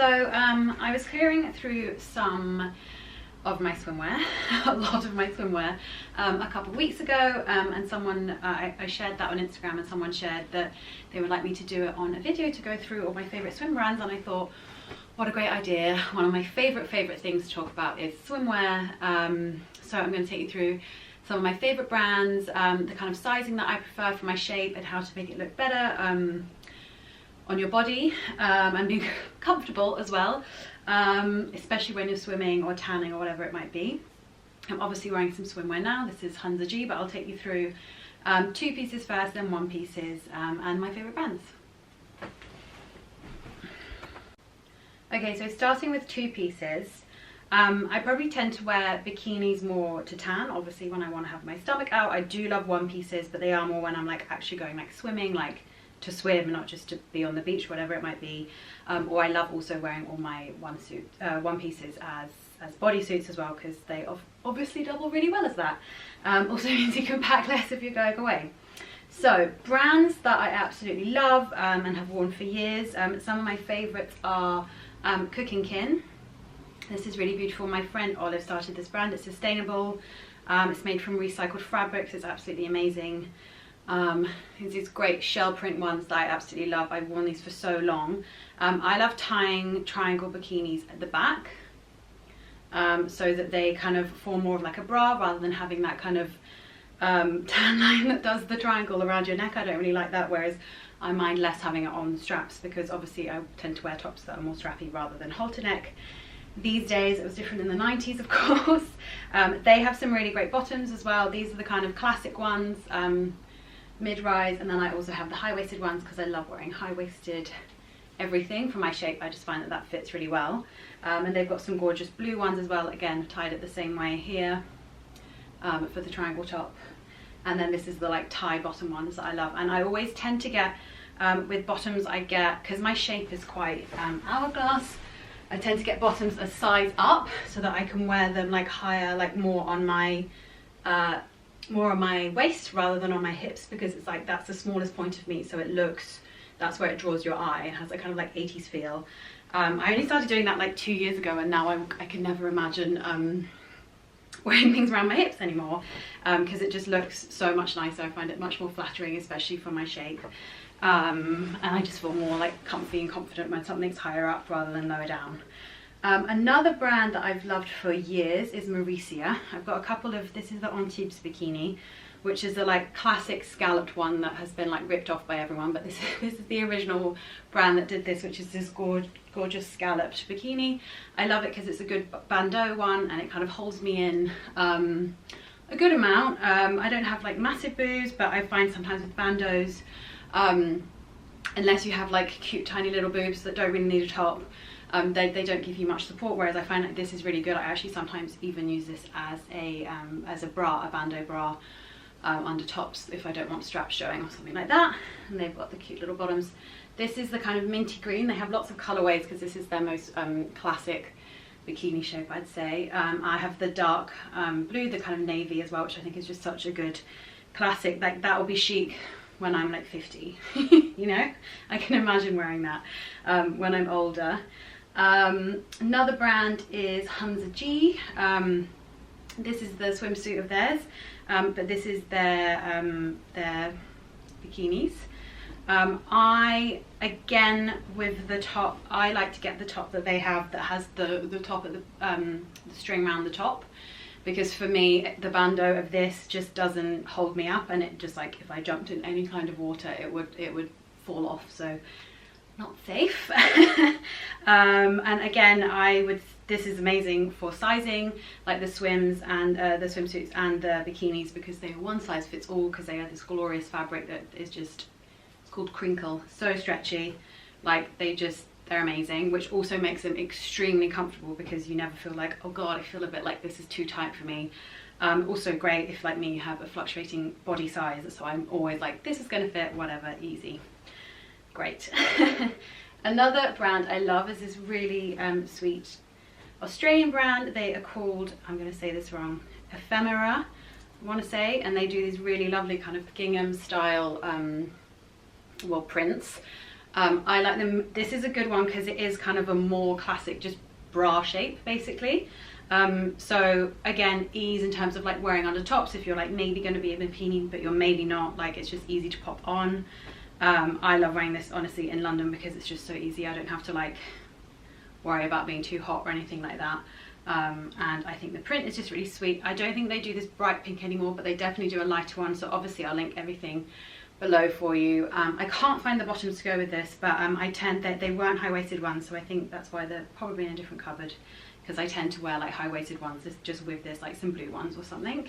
So I was clearing through some of my swimwear, a lot of my swimwear, a couple of weeks ago, and someone, I shared that on Instagram, and someone shared that they would like me to do it on a video to go through all my favourite swim brands, and I thought, what a great idea. One of my favourite things to talk about is swimwear, so I'm going to take you through some of my favourite brands, the kind of sizing that I prefer for my shape, and how to make it look better on your body, and be comfortable as well, especially when you're swimming or tanning or whatever it might be. I'm obviously wearing some swimwear now. This is Hansa G, but I'll take you through 2 pieces first, then 1 pieces, and my favourite brands. Okay, so starting with 2 pieces, I probably tend to wear bikinis more to tan, obviously when I want to have my stomach out. I do love 1 pieces, but they are more when I'm like actually going like swimming, like to swim, not just to be on the beach, whatever it might be. Or I love also wearing all my 1 pieces as bodysuits as well, because they obviously double really well as that. Also means you can pack less if you're going away. So brands that I absolutely love and have worn for years. Some of my favourites are Cooking Kin. This is really beautiful. My friend Olive started this brand. It's sustainable. It's made from recycled fabrics. It's absolutely amazing. These great shell print ones that I absolutely love. I've worn these for so long. I love tying triangle bikinis at the back, so that they kind of form more of like a bra rather than having that kind of tan line that does the triangle around your neck. I don't really like that, whereas I mind less having it on straps, because obviously I tend to wear tops that are more strappy rather than halter neck. These days, it was different in the 90s, of course. They have some really great bottoms as well. These are the kind of classic ones, mid-rise, and then I also have the high-waisted ones, because I love wearing high-waisted everything for my shape. I just find that that fits really well. And they've got some gorgeous blue ones as well, again tied it the same way here, for the triangle top. And then this is the like tie bottom ones that I love. And I always tend to get with bottoms, I get, because my shape is quite hourglass, I tend to get bottoms a size up so that I can wear them like higher, like more on my waist rather than on my hips, because it's like that's the smallest point of me, so it looks, that's where it draws your eye. It has a kind of like 80s feel. I only started doing that like 2 years ago, and now I can never imagine wearing things around my hips anymore, because it just looks so much nicer. I find it much more flattering, especially for my shape, and I just feel more like comfy and confident when something's higher up rather than lower down. Another brand that I've loved for years is Mauricia. I've got a couple of, this is the Antibes bikini, which is the like classic scalloped one that has been like ripped off by everyone, but this is the original brand that did this, which is this gorgeous scalloped bikini. I love it because it's a good bandeau one, and it kind of holds me in a good amount. I don't have like massive boobs, but I find sometimes with bandeaus, unless you have like cute tiny little boobs that don't really need a top, they don't give you much support, whereas I find that this is really good. I actually sometimes even use this as a bra, a bandeau bra, under tops if I don't want straps showing or something like that. And they've got the cute little bottoms. This is the kind of minty green. They have lots of colorways because this is their most classic bikini shape, I'd say. I have the dark blue, the kind of navy as well, which I think is just such a good classic. Like that will be chic when I'm like 50, you know? I can imagine wearing that when I'm older. Another brand is Hansa G. This is the swimsuit of theirs, but this is their bikinis. I, again, with the top, I like to get the top that they have that has the top at the string around the top, because for me the bandeau of this just doesn't hold me up, and it just, like, if I jumped in any kind of water it would fall off, so not safe. And again, this is amazing for sizing, like the swims and the swimsuits and the bikinis, because they are one size fits all, because they have this glorious fabric that is just, it's called crinkle, so stretchy, like they're amazing, which also makes them extremely comfortable, because you never feel like, oh god, I feel a bit like this is too tight for me. Also great if, like me, you have a fluctuating body size, so I'm always like, this is going to fit, whatever, easy. Great. Another brand I love is this really sweet Australian brand. They are called, I'm going to say this wrong, Ephemera, I want to say, and they do these really lovely kind of gingham style well, prints. I like them. This is a good one because it is kind of a more classic, just bra shape basically. So again, ease in terms of like wearing under tops if you're like maybe going to be a bikini but you're maybe not, like it's just easy to pop on. I love wearing this honestly in London because it's just so easy. I don't have to like worry about being too hot or anything like that. And I think the print is just really sweet. I don't think they do this bright pink anymore, but they definitely do a lighter one, so obviously I'll link everything below for you. I can't find the bottoms to go with this, but they weren't high-waisted ones, so I think that's why they're probably in a different cupboard, because I tend to wear like high-waisted ones just with this, like some blue ones or something.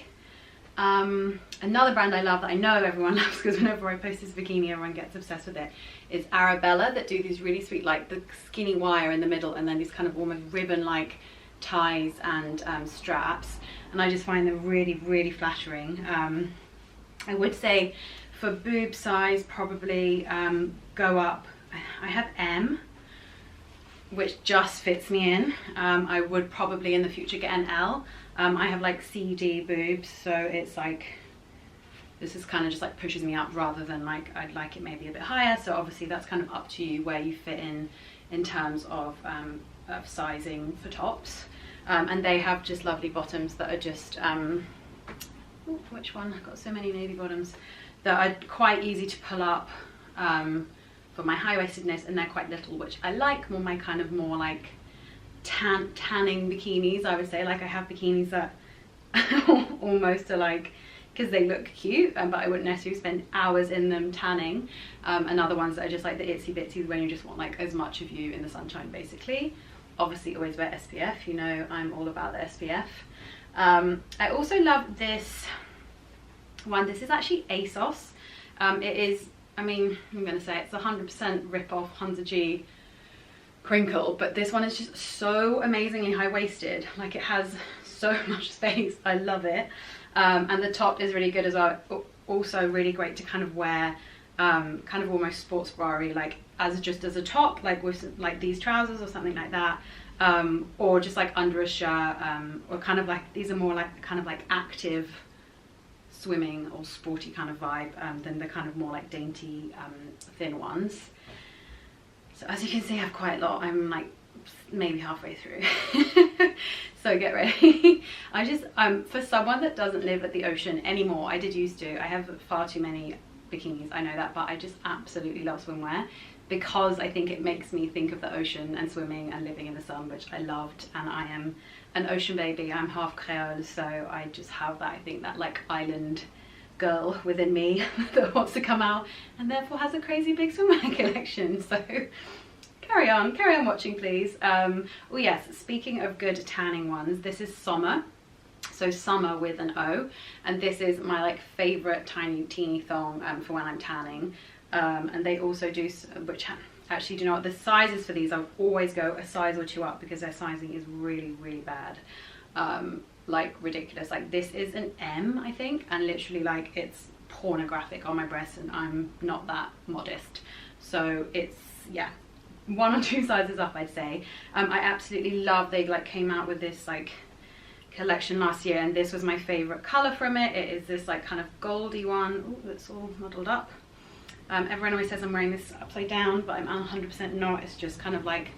Another brand I love that I know everyone loves, because whenever I post this bikini everyone gets obsessed with it, is Arabella, that do these really sweet like the skinny wire in the middle and then these kind of almost ribbon like ties and straps, and I just find them really, really flattering. I would say for boob size probably go up. I have M, which just fits me in. I would probably in the future get an L. I have like CD boobs, so it's like this is kind of just like pushes me up rather than like I'd like it maybe a bit higher, so obviously that's kind of up to you where you fit in terms of sizing for tops. And they have just lovely bottoms that are just ooh, which one? I've got so many navy bottoms that are quite easy to pull up for my high-waistedness, and they're quite little, which I like more my kind of more like tanning bikinis, I would say. Like I have bikinis that almost are like, because they look cute, but I wouldn't necessarily spend hours in them tanning, and other ones that are just like the itsy bitsies when you just want like as much of you in the sunshine basically. Obviously always wear SPF, you know I'm all about the SPF. I also love this one. This is actually ASOS. It is, I mean, I'm going to say it's 100% rip-off Hunza G crinkle, but this one is just so amazingly high-waisted. Like it has so much space. I love it. And the top is really good as well. Also really great to kind of wear kind of almost sports bra-y, like just as a top, like with like these trousers or something like that, or just like under a shirt, or kind of like, these are more like kind of like active swimming or sporty kind of vibe than the kind of more like dainty thin ones. So as you can see I have quite a lot. I'm like maybe halfway through. So get ready. I just for someone that doesn't live at the ocean anymore, I did used to, I have far too many bikinis, I know that, but I just absolutely love swimwear because I think it makes me think of the ocean and swimming and living in the sun, which I loved, and I am an ocean baby. I'm half Creole, so I just have that, I think, that like island girl within me that wants to come out and therefore has a crazy big swimwear collection. So carry on watching please. Oh yes, speaking of good tanning ones, this is Sommer. So summer with an O, and this is my like favorite tiny teeny thong for when I'm tanning. And they also do, which actually, do you know what, the sizes for these I always go a size or two up because their sizing is really, really bad, like ridiculous. Like this is an M, I think, and literally like it's pornographic on my breasts, and I'm not that modest, so it's, yeah, 1 or 2 sizes up, I'd say. I absolutely love, they like came out with this like collection last year, and this was my favorite color from it. It is this like kind of goldy one. Oh, that's all muddled up. Everyone always says I'm wearing this upside down, but I'm 100% not. It's just kind of like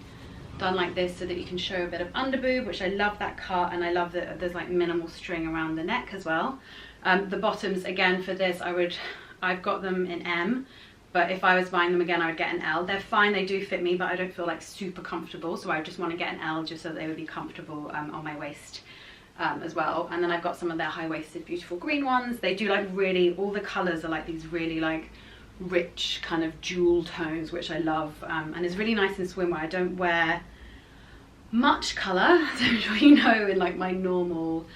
done like this so that you can show a bit of under boob, which I love that cut, and I love that there's like minimal string around the neck as well. The bottoms again for this, I've got them in M, but if I was buying them again I would get an L. They're fine, they do fit me, but I don't feel like super comfortable, so I just want to get an L just so that they would be comfortable on my waist as well. And then I've got some of their high-waisted beautiful green ones. They do like really, all the colors are like these really like rich kind of jewel tones, which I love, and it's really nice in swimwear. I don't wear much color, as I'm sure you know, in like my normal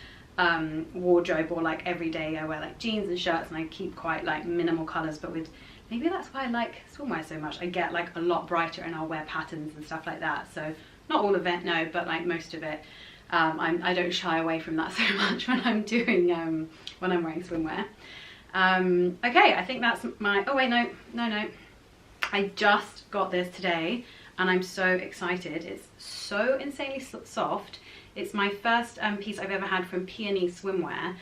wardrobe, or like every day I wear like jeans and shirts, and I keep quite like minimal colors, but with, maybe that's why I like swimwear so much. I get like a lot brighter and I'll wear patterns and stuff like that. So not all of it, no, but like most of it. I don't shy away from that so much when I'm doing when I'm wearing swimwear. Okay, I think that's my, oh wait, no, I just got this today and I'm so excited. It's so insanely soft. It's my first piece I've ever had from BIKNIS swimwear,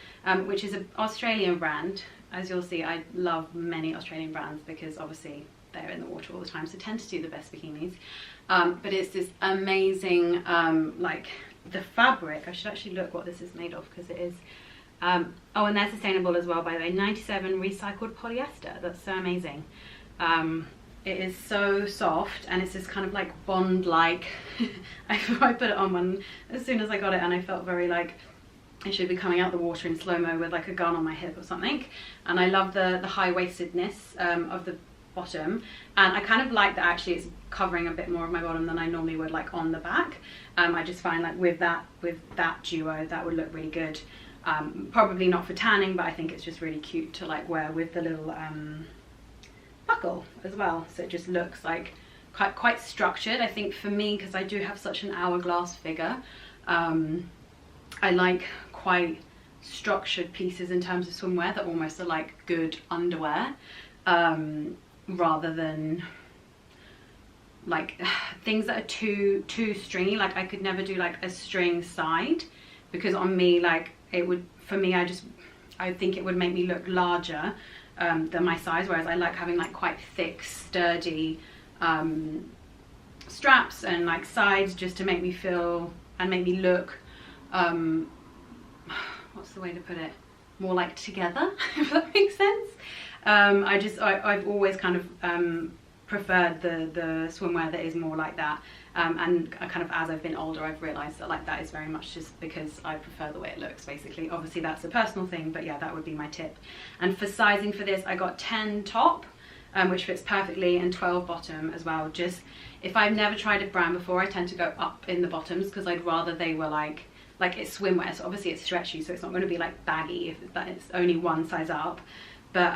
which is an Australian brand. As you'll see, I love many Australian brands because obviously they're in the water all the time, so tend to do the best bikinis. But it's this amazing, like the fabric, I should actually look what this is made of, because it is, oh, and they're sustainable as well, by the way, 97 recycled polyester. That's so amazing. It is so soft, and it's this kind of like bond-like. I put it on one as soon as I got it, and I felt very like I should be coming out the water in slow-mo with like a gun on my hip or something. And I love the high-waistedness of the bottom, and I kind of like that actually it's covering a bit more of my bottom than I normally would, like on the back. I just find like with that duo, that would look really good. Probably not for tanning, but I think it's just really cute to like wear with the little buckle as well, so it just looks like quite structured. I think for me, because I do have such an hourglass figure, I like quite structured pieces in terms of swimwear that almost are like good underwear, rather than like things that are too stringy. Like I could never do like a string side, because on me, like it would, for me, I think it would make me look larger than my size, whereas I like having like quite thick, sturdy straps and like sides, just to make me feel and make me look, what's the way to put it, more like together, if that makes sense. I've always kind of preferred the swimwear that is more like that, and kind of as I've been older, I've realised that like that is very much just because I prefer the way it looks, basically. Obviously that's a personal thing, but yeah, that would be my tip. And for sizing for this, I got 10 top, which fits perfectly, and 12 bottom as well. Just, if I've never tried a brand before, I tend to go up in the bottoms, because I'd rather they were like it's swimwear, so obviously it's stretchy, so it's not going to be like baggy if it's only one size up. But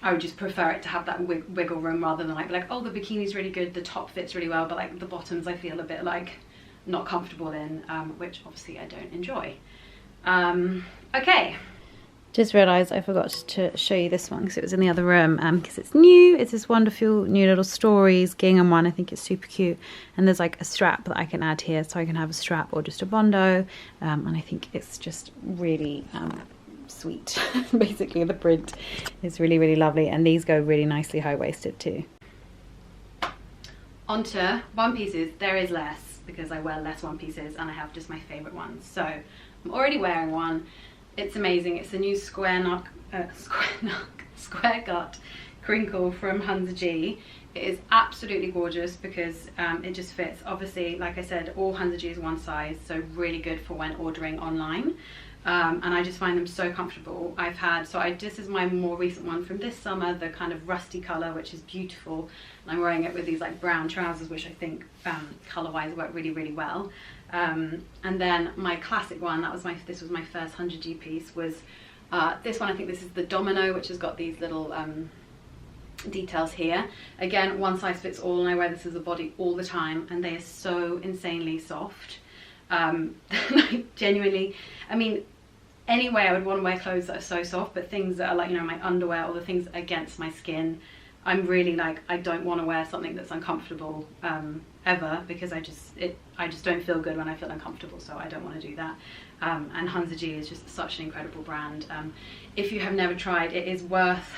I would just prefer it to have that wiggle room, rather than like oh, the bikini's really good, the top fits really well, but like the bottoms I feel a bit like not comfortable in, which obviously I don't enjoy. Okay. Just realised I forgot to show you this one, because it was in the other room, because it's new. It's this wonderful new little Stories gingham one. I think it's super cute, and there's like a strap that I can add here, so I can have a strap or just a bondo, and I think it's just really sweet. Basically the print is really, really lovely, and these go really nicely high-waisted too. Onto one pieces. There is less, because I wear less one pieces, and I have just my favourite ones. So I'm already wearing one. It's amazing. It's the new square gut crinkle from Hunza G. It is absolutely gorgeous, because it just fits. Obviously, like I said, all Hunza G is one size, so really good for when ordering online. And I just find them so comfortable. This is my more recent one from this summer, the kind of rusty colour, which is beautiful. And I'm wearing it with these like brown trousers, which I think colour-wise work really, really well. And then my classic one, this was my first 100G piece, was this one. I think this is the domino, which has got these little details here. Again, one size fits all, and I wear this as a body all the time, and they are so insanely soft. Like, genuinely, I mean, anyway, I would want to wear clothes that are so soft, but things that are like, you know, my underwear or the things against my skin, I'm really like, I don't want to wear something that's uncomfortable ever, because I just don't feel good when I feel uncomfortable, so I don't want to do that. And Hunza G is just such an incredible brand. If you have never tried, it is worth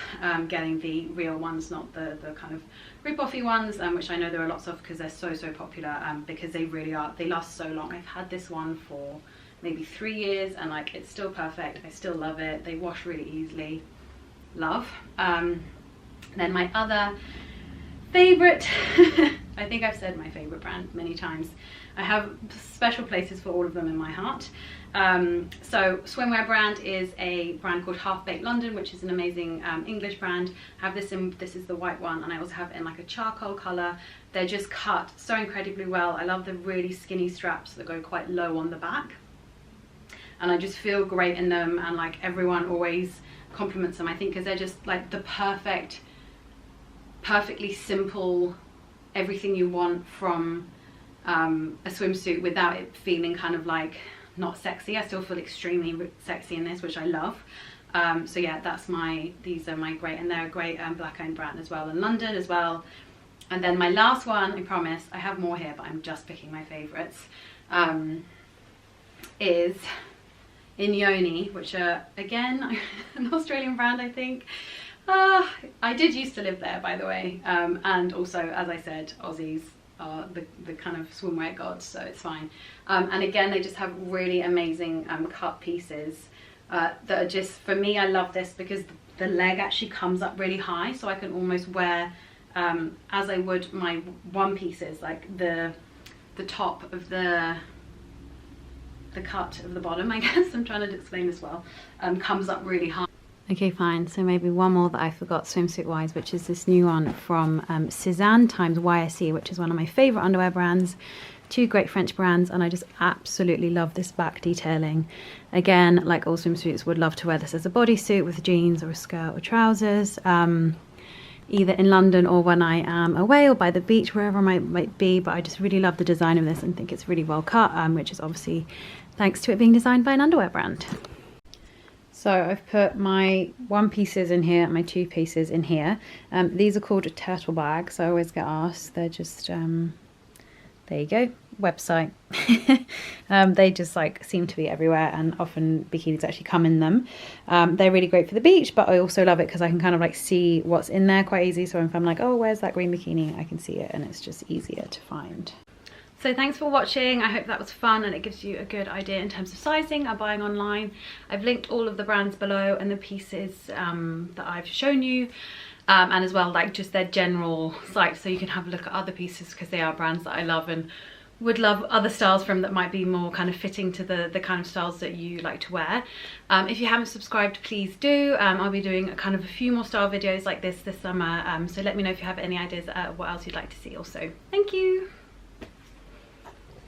getting the real ones, not the kind of rip-offy ones, which I know there are lots of, because they're so popular, because they really are, they last so long. I've had this one for maybe 3 years, and like it's still perfect. I still love it. They wash really easily. Love. Then my other favorite, I think I've said my favorite brand many times. I have special places for all of them in my heart. So swimwear brand is a brand called Half Baked London, which is an amazing English brand. I have this in, this is the white one, and I also have it in like a charcoal color. They're just cut so incredibly well. I love the really skinny straps that go quite low on the back, and I just feel great in them, and like everyone always compliments them, I think, because they're just like the perfectly simple, everything you want from a swimsuit without it feeling kind of like not sexy. I still feel extremely sexy in this, which I love. So yeah, these are my great, and they're a great black owned brand as well, in London as well. And then my last one, I promise I have more here, but I'm just picking my favorites, is Inyoni, which are again an Australian brand, I think. I did used to live there, by the way, and also, as I said, Aussies are the kind of swimwear gods, so it's fine. And again, they just have really amazing cut pieces that are just, for me, I love this because the leg actually comes up really high, so I can almost wear, as I would my one pieces, like the top of the cut of the bottom, I guess, I'm trying to explain this well, comes up really high. Okay, fine, so maybe one more that I forgot swimsuit wise, which is this new one from Cézanne times YSE, which is one of my favourite underwear brands. Two great French brands, and I just absolutely love this back detailing. Again, like all swimsuits, would love to wear this as a bodysuit with jeans or a skirt or trousers, either in London or when I am away or by the beach, wherever I might be. But I just really love the design of this and think it's really well cut, which is obviously thanks to it being designed by an underwear brand. So I've put my one pieces in here, my two pieces in here. These are called turtle bags. I always get asked. They're just, there you go, website. They just like seem to be everywhere, and often bikinis actually come in them. They're really great for the beach, but I also love it because I can kind of like see what's in there quite easy. So if I'm like, oh, where's that green bikini? I can see it, and it's just easier to find. So thanks for watching. I hope that was fun and it gives you a good idea in terms of sizing and buying online. I've linked all of the brands below and the pieces that I've shown you, and as well like just their general site, so you can have a look at other pieces because they are brands that I love and would love other styles from that might be more kind of fitting to the kind of styles that you like to wear. If you haven't subscribed, please do. I'll be doing a kind of a few more style videos like this summer, so let me know if you have any ideas what else you'd like to see also. Thank you.